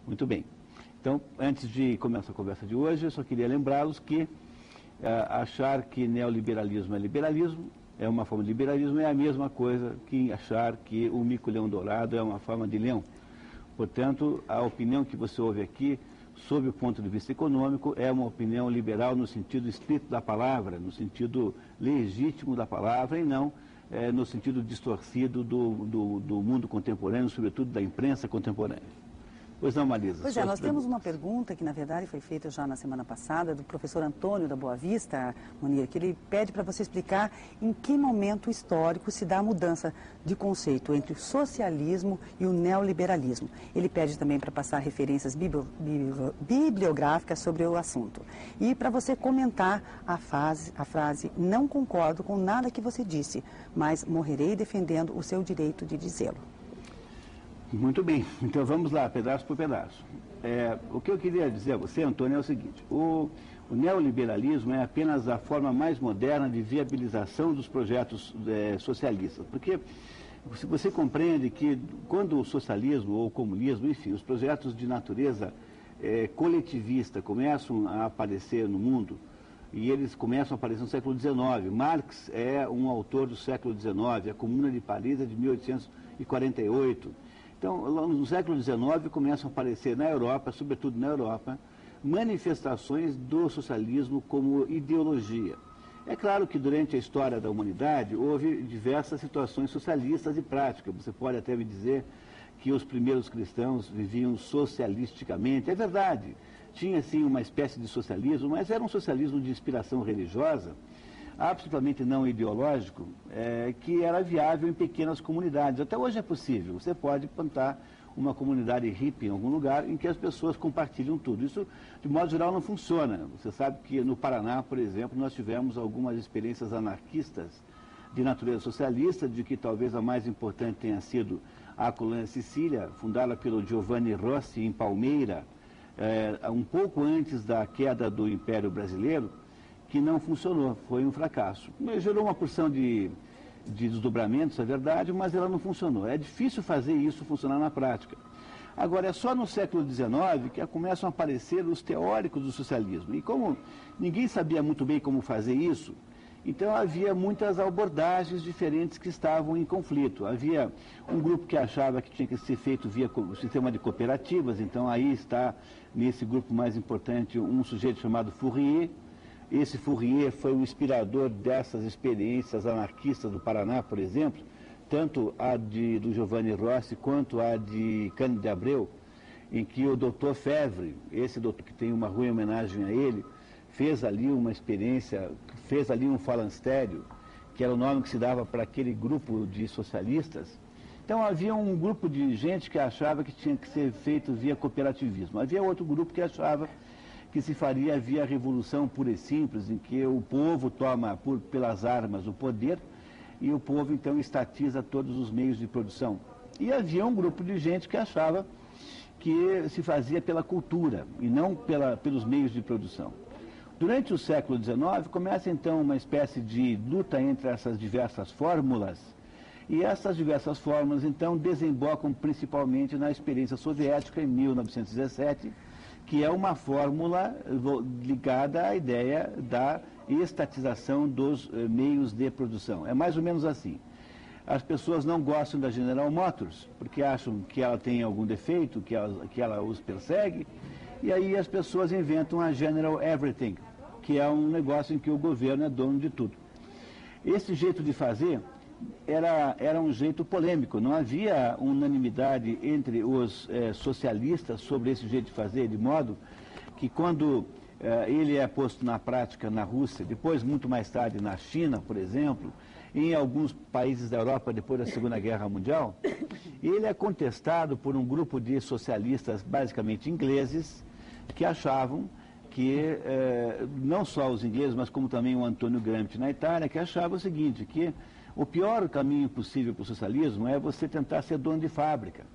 Muito bem. Então, antes de começar a conversa de hoje, eu só queria lembrá-los que achar que neoliberalismo é liberalismo, é uma forma de liberalismo, é a mesma coisa que achar que o mico-leão dourado é uma forma de leão. Portanto, a opinião que você ouve aqui, sob o ponto de vista econômico, é uma opinião liberal no sentido estrito da palavra, no sentido legítimo da palavra, e não no sentido distorcido do mundo contemporâneo, sobretudo da imprensa contemporânea. Pois não, Marisa? Pois é, nós temos uma pergunta que, na verdade, foi feita já na semana passada, do professor Antônio da Boa Vista, Munir, que ele pede para você explicar em que momento histórico se dá a mudança de conceito entre o socialismo e o neoliberalismo. Ele pede também para passar referências bibliográficas sobre o assunto. E para você comentar a frase, não concordo com nada que você disse, mas morrerei defendendo o seu direito de dizê-lo. Muito bem, então vamos lá, pedaço por pedaço. O que eu queria dizer a você, Antônio, é o seguinte: o neoliberalismo é apenas a forma mais moderna de viabilização dos projetos socialistas, porque você compreende que quando o socialismo ou o comunismo, enfim, os projetos de natureza coletivista começam a aparecer no mundo, e eles começam a aparecer no século XIX. Marx é um autor do século XIX, a Comuna de Paris é de 1848. Então, no século XIX, começam a aparecer na Europa, sobretudo na Europa, manifestações do socialismo como ideologia. É claro que durante a história da humanidade houve diversas situações socialistas e práticas. Você pode até me dizer que os primeiros cristãos viviam socialisticamente. É verdade, tinha sim uma espécie de socialismo, mas era um socialismo de inspiração religiosa, absolutamente não ideológico, que era viável em pequenas comunidades. Até hoje é possível. Você pode plantar uma comunidade hippie em algum lugar em que as pessoas compartilham tudo. Isso, de modo geral, não funciona. Você sabe que no Paraná, por exemplo, nós tivemos algumas experiências anarquistas de natureza socialista, de que talvez a mais importante tenha sido a colônia Sicília, fundada pelo Giovanni Rossi em Palmeira, um pouco antes da queda do Império Brasileiro, que não funcionou, foi um fracasso. Gerou uma porção de desdobramentos, é verdade, mas ela não funcionou. É difícil fazer isso funcionar na prática. Agora, é só no século XIX que começam a aparecer os teóricos do socialismo. E como ninguém sabia muito bem como fazer isso, então havia muitas abordagens diferentes que estavam em conflito. Havia um grupo que achava que tinha que ser feito via sistema de cooperativas, então aí está, nesse grupo mais importante, um sujeito chamado Fourier. Esse Fourier foi o inspirador dessas experiências anarquistas do Paraná, por exemplo, tanto a do Giovanni Rossi quanto a de Cândido de Abreu, em que o Dr. Fevre, esse doutor que tem uma ruim homenagem a ele, fez ali uma experiência, fez ali um falanstério, que era o nome que se dava para aquele grupo de socialistas. Então havia um grupo de gente que achava que tinha que ser feito via cooperativismo. Havia outro grupo que achava que se faria via revolução pura e simples, em que o povo toma pelas armas o poder e o povo então estatiza todos os meios de produção. E havia um grupo de gente que achava que se fazia pela cultura e não pelos meios de produção. Durante o século XIX começa então uma espécie de luta entre essas diversas fórmulas, e essas diversas fórmulas então desembocam principalmente na experiência soviética em 1917, que é uma fórmula ligada à ideia da estatização dos meios de produção. É mais ou menos assim. As pessoas não gostam da General Motors, porque acham que ela tem algum defeito, que ela os persegue, e aí as pessoas inventam a General Everything, que é um negócio em que o governo é dono de tudo. Esse jeito de fazer era um jeito polêmico, não havia unanimidade entre os socialistas sobre esse jeito de fazer, de modo que quando ele é posto na prática na Rússia, depois muito mais tarde na China, por exemplo, em alguns países da Europa depois da Segunda Guerra Mundial, ele é contestado por um grupo de socialistas basicamente ingleses que achavam que, não só os ingleses, mas como também o Antônio Gramsci na Itália, que achava o seguinte, que o pior caminho possível para o socialismo é você tentar ser dono de fábrica,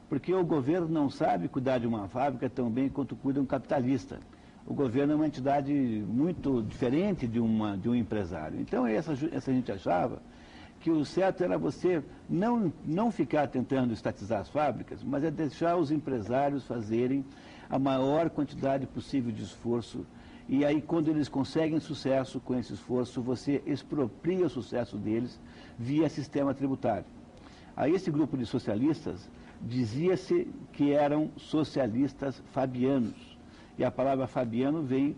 porque o governo não sabe cuidar de uma fábrica tão bem quanto cuida um capitalista. O governo é uma entidade muito diferente de um empresário. Então essa gente achava que o certo era você não ficar tentando estatizar as fábricas, mas é deixar os empresários fazerem a maior quantidade possível de esforço. E aí, quando eles conseguem sucesso com esse esforço, você expropria o sucesso deles via sistema tributário. Aí, esse grupo de socialistas dizia-se que eram socialistas fabianos. E a palavra fabiano vem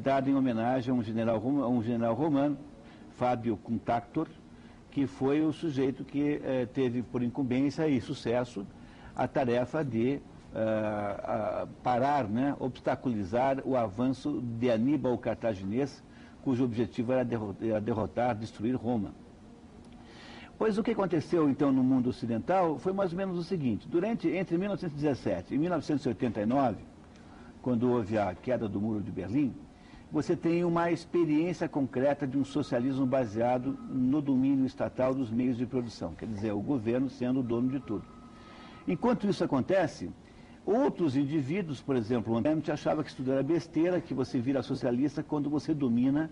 dada em homenagem a um general romano, Fábio Cunctátor, que foi o sujeito que teve por incumbência e sucesso a tarefa de parar, né, obstaculizar o avanço de Aníbal Cartaginês, cujo objetivo era derrotar, destruir Roma. Pois o que aconteceu então no mundo ocidental foi mais ou menos o seguinte: entre 1917 e 1989, quando houve a queda do Muro de Berlim, você tem uma experiência concreta de um socialismo baseado no domínio estatal dos meios de produção, quer dizer, o governo sendo o dono de tudo. Enquanto isso acontece, outros indivíduos, por exemplo, o Gramsci achava que isso tudo era besteira, que você vira socialista quando você domina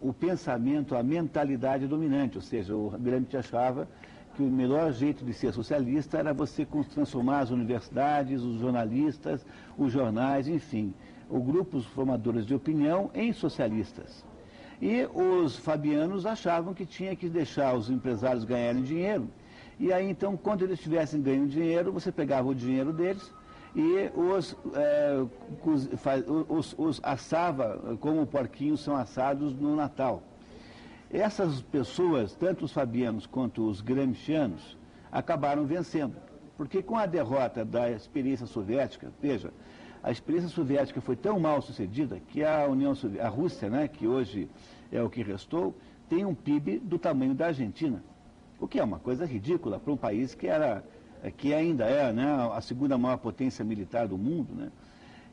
o pensamento, a mentalidade dominante, ou seja, o Gramsci achava que o melhor jeito de ser socialista era você transformar as universidades, os jornalistas, os jornais, enfim, os grupos formadores de opinião em socialistas. E os fabianos achavam que tinha que deixar os empresários ganharem dinheiro. E aí, então, quando eles tivessem ganho dinheiro, você pegava o dinheiro deles e os assava como porquinhos são assados no Natal. Essas pessoas, tanto os fabianos quanto os gramscianos, acabaram vencendo. Porque com a derrota da experiência soviética, veja, a experiência soviética foi tão mal sucedida que a Rússia, né, que hoje é o que restou, tem um PIB do tamanho da Argentina. O que é uma coisa ridícula para um país que ainda é, né, a segunda maior potência militar do mundo, né?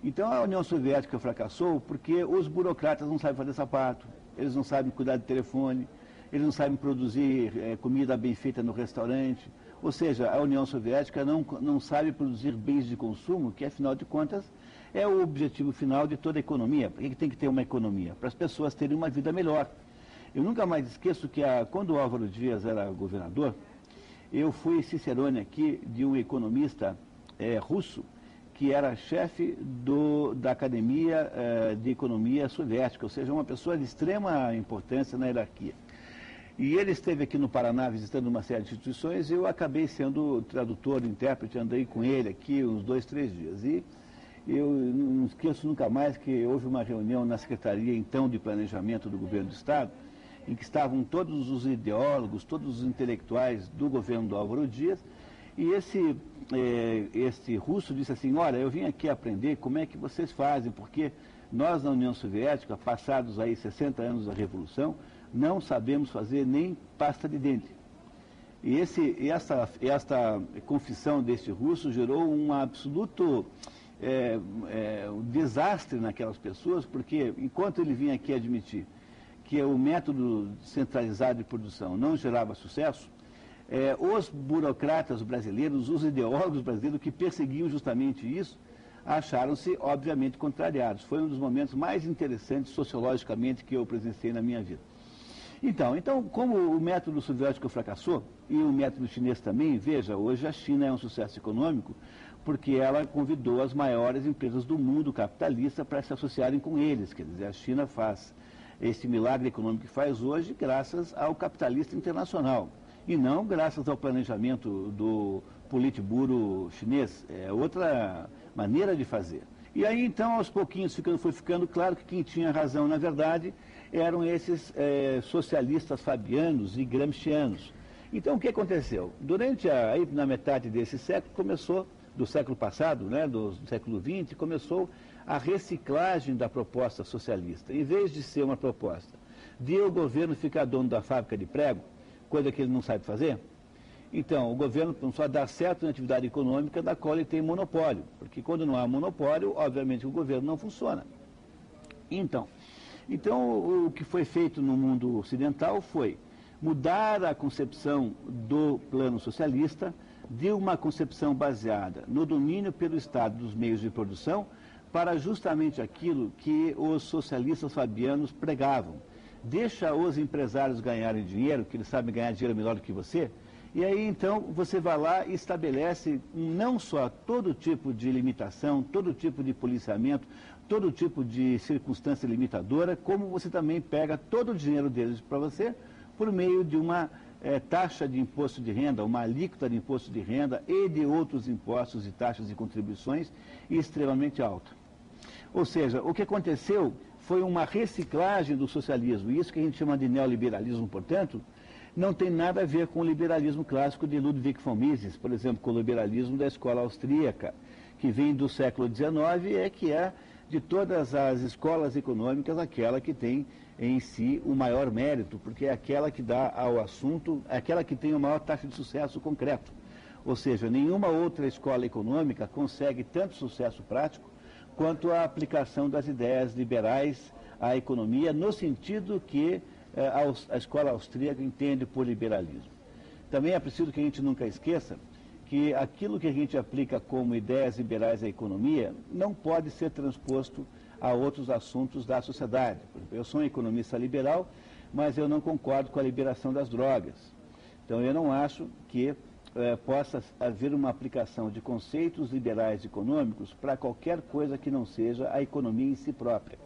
Então a União Soviética fracassou porque os burocratas não sabem fazer sapato, eles não sabem cuidar de telefone, eles não sabem produzir comida bem feita no restaurante. Ou seja, a União Soviética não sabe produzir bens de consumo, que afinal de contas é o objetivo final de toda a economia. Por que tem que ter uma economia? Para as pessoas terem uma vida melhor. Eu nunca mais esqueço que quando o Álvaro Dias era governador, eu fui cicerone aqui de um economista russo, que era chefe da Academia de Economia Soviética, ou seja, uma pessoa de extrema importância na hierarquia. E ele esteve aqui no Paraná visitando uma série de instituições e eu acabei sendo tradutor, intérprete, andei com ele aqui uns 2, 3 dias. E eu não esqueço nunca mais que houve uma reunião na Secretaria, então, de Planejamento do Governo do Estado, em que estavam todos os ideólogos, todos os intelectuais do governo do Álvaro Dias, e esse russo disse assim: olha, eu vim aqui aprender como é que vocês fazem, porque nós na União Soviética, passados aí 60 anos da Revolução, não sabemos fazer nem pasta de dente. E esta confissão deste russo gerou um absoluto desastre naquelas pessoas, porque enquanto ele vinha aqui admitir que o método centralizado de produção não gerava sucesso, os burocratas brasileiros, os ideólogos brasileiros que perseguiam justamente isso, acharam-se, obviamente, contrariados. Foi um dos momentos mais interessantes sociologicamente que eu presenciei na minha vida. Então, como o método soviético fracassou, e o método chinês também, veja, hoje a China é um sucesso econômico, porque ela convidou as maiores empresas do mundo capitalista para se associarem com eles. Quer dizer, a China faz esse milagre econômico que faz hoje graças ao capitalista internacional, e não graças ao planejamento do Politburo chinês. É outra maneira de fazer. E aí, então, aos pouquinhos foi ficando claro que quem tinha razão, na verdade, eram esses socialistas fabianos e gramscianos. Então, o que aconteceu? Aí, na metade desse século, do século passado, né, do século XX, começou a reciclagem da proposta socialista. Em vez de ser uma proposta de o governo ficar dono da fábrica de prego, coisa que ele não sabe fazer, então o governo só dá certo na atividade econômica da qual ele tem monopólio, porque quando não há monopólio, obviamente o governo não funciona. Então o que foi feito no mundo ocidental foi mudar a concepção do plano socialista de uma concepção baseada no domínio pelo Estado dos meios de produção para justamente aquilo que os socialistas fabianos pregavam. deixa os empresários ganharem dinheiro, que eles sabem ganhar dinheiro melhor do que você, e aí então você vai lá e estabelece não só todo tipo de limitação, todo tipo de policiamento, todo tipo de circunstância limitadora, como você também pega todo o dinheiro deles para você por meio de uma taxa de imposto de renda, uma alíquota de imposto de renda e de outros impostos e taxas e contribuições extremamente alta. Ou seja, o que aconteceu foi uma reciclagem do socialismo, e isso que a gente chama de neoliberalismo, portanto, não tem nada a ver com o liberalismo clássico de Ludwig von Mises, por exemplo, com o liberalismo da escola austríaca, que vem do século XIX, que é de todas as escolas econômicas aquela que tem em si o maior mérito, porque é aquela que dá ao assunto, é aquela que tem a maior taxa de sucesso concreto. Ou seja, nenhuma outra escola econômica consegue tanto sucesso prático quanto a aplicação das ideias liberais à economia, no sentido que a escola austríaca entende por liberalismo. Também é preciso que a gente nunca esqueça que aquilo que a gente aplica como ideias liberais à economia não pode ser transposto a outros assuntos da sociedade. Eu sou um economista liberal, mas eu não concordo com a liberação das drogas. Então eu não acho que possa haver uma aplicação de conceitos liberais econômicos para qualquer coisa que não seja a economia em si própria.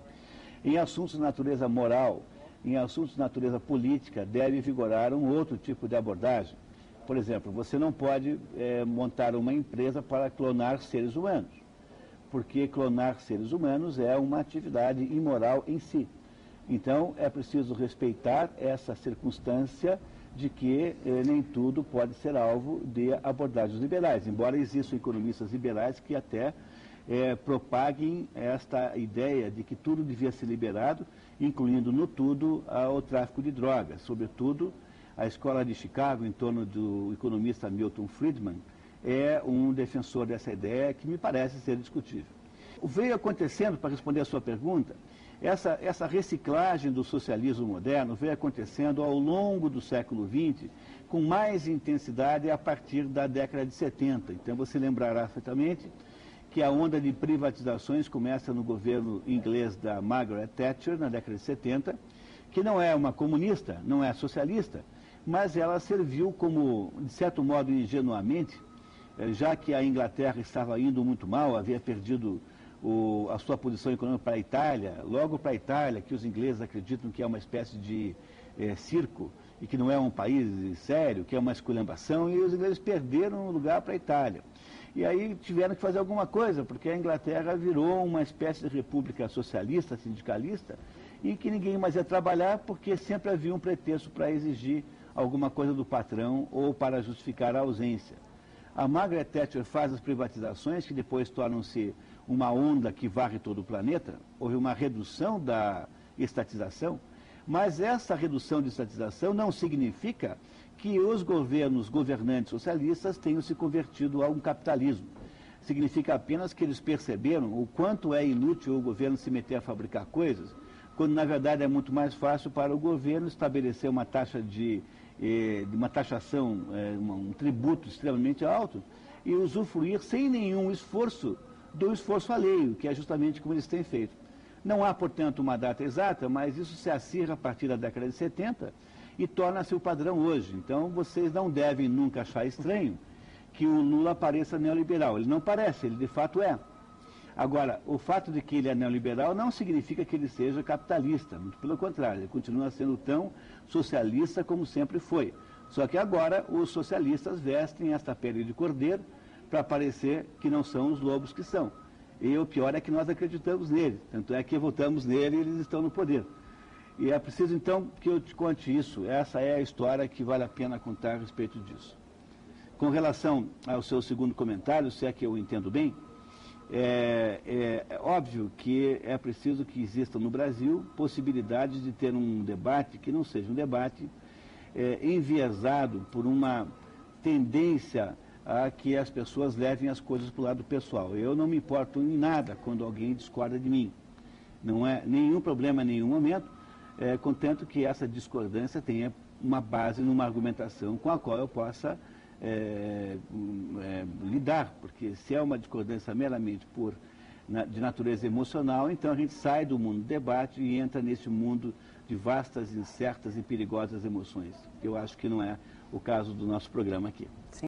Em assuntos de natureza moral, em assuntos de natureza política, deve vigorar um outro tipo de abordagem. Por exemplo, você não pode montar uma empresa para clonar seres humanos, porque clonar seres humanos é uma atividade imoral em si. Então, é preciso respeitar essa circunstância de que nem tudo pode ser alvo de abordagens liberais, embora existam economistas liberais que até propaguem esta ideia de que tudo devia ser liberado, incluindo no tudo o tráfico de drogas. Sobretudo, a escola de Chicago, em torno do economista Milton Friedman, é um defensor dessa ideia que me parece ser discutível. Veio acontecendo, para responder a sua pergunta, essa reciclagem do socialismo moderno veio acontecendo ao longo do século XX, com mais intensidade a partir da década de 70. Então você lembrará perfeitamente que a onda de privatizações começa no governo inglês da Margaret Thatcher, na década de 70, que não é uma comunista, não é socialista, mas ela serviu como, de certo modo, ingenuamente, já que a Inglaterra estava indo muito mal, havia perdido a sua posição econômica para a Itália, logo para a Itália, que os ingleses acreditam que é uma espécie de circo e que não é um país sério, que é uma esculhambação, e os ingleses perderam o lugar para a Itália. E aí tiveram que fazer alguma coisa, porque a Inglaterra virou uma espécie de república socialista, sindicalista, e que ninguém mais ia trabalhar porque sempre havia um pretexto para exigir alguma coisa do patrão ou para justificar a ausência. A Margaret Thatcher faz as privatizações, que depois tornam-se uma onda que varre todo o planeta. Houve uma redução da estatização, mas essa redução de estatização não significa que os governantes socialistas tenham se convertido a um capitalismo. Significa apenas que eles perceberam o quanto é inútil o governo se meter a fabricar coisas, quando na verdade é muito mais fácil para o governo estabelecer uma taxa de uma taxação, um tributo extremamente alto e usufruir sem nenhum esforço do esforço alheio, que é justamente como eles têm feito. Não há, portanto, uma data exata, mas isso se acirra a partir da década de 70 e torna-se o padrão hoje. Então, vocês não devem nunca achar estranho que o Lula pareça neoliberal. Ele não parece, ele de fato é. Agora, o fato de que ele é neoliberal não significa que ele seja capitalista, muito pelo contrário, ele continua sendo tão socialista como sempre foi. Só que agora os socialistas vestem esta pele de cordeiro para parecer que não são os lobos que são. E o pior é que nós acreditamos nele, tanto é que votamos nele e eles estão no poder. E é preciso então que eu te conte isso, essa é a história que vale a pena contar a respeito disso. Com relação ao seu segundo comentário, se é que eu entendo bem, é óbvio que é preciso que exista no Brasil possibilidades de ter um debate que não seja um debate enviesado por uma tendência a que as pessoas levem as coisas para o lado pessoal. Eu não me importo em nada quando alguém discorda de mim. Não é nenhum problema em nenhum momento, contanto que essa discordância tenha uma base numa argumentação com a qual eu possa lidar, porque se é uma discordância meramente por de natureza emocional, então a gente sai do mundo do debate e entra nesse mundo de vastas, incertas e perigosas emoções. Eu acho que não é o caso do nosso programa aqui. Sim.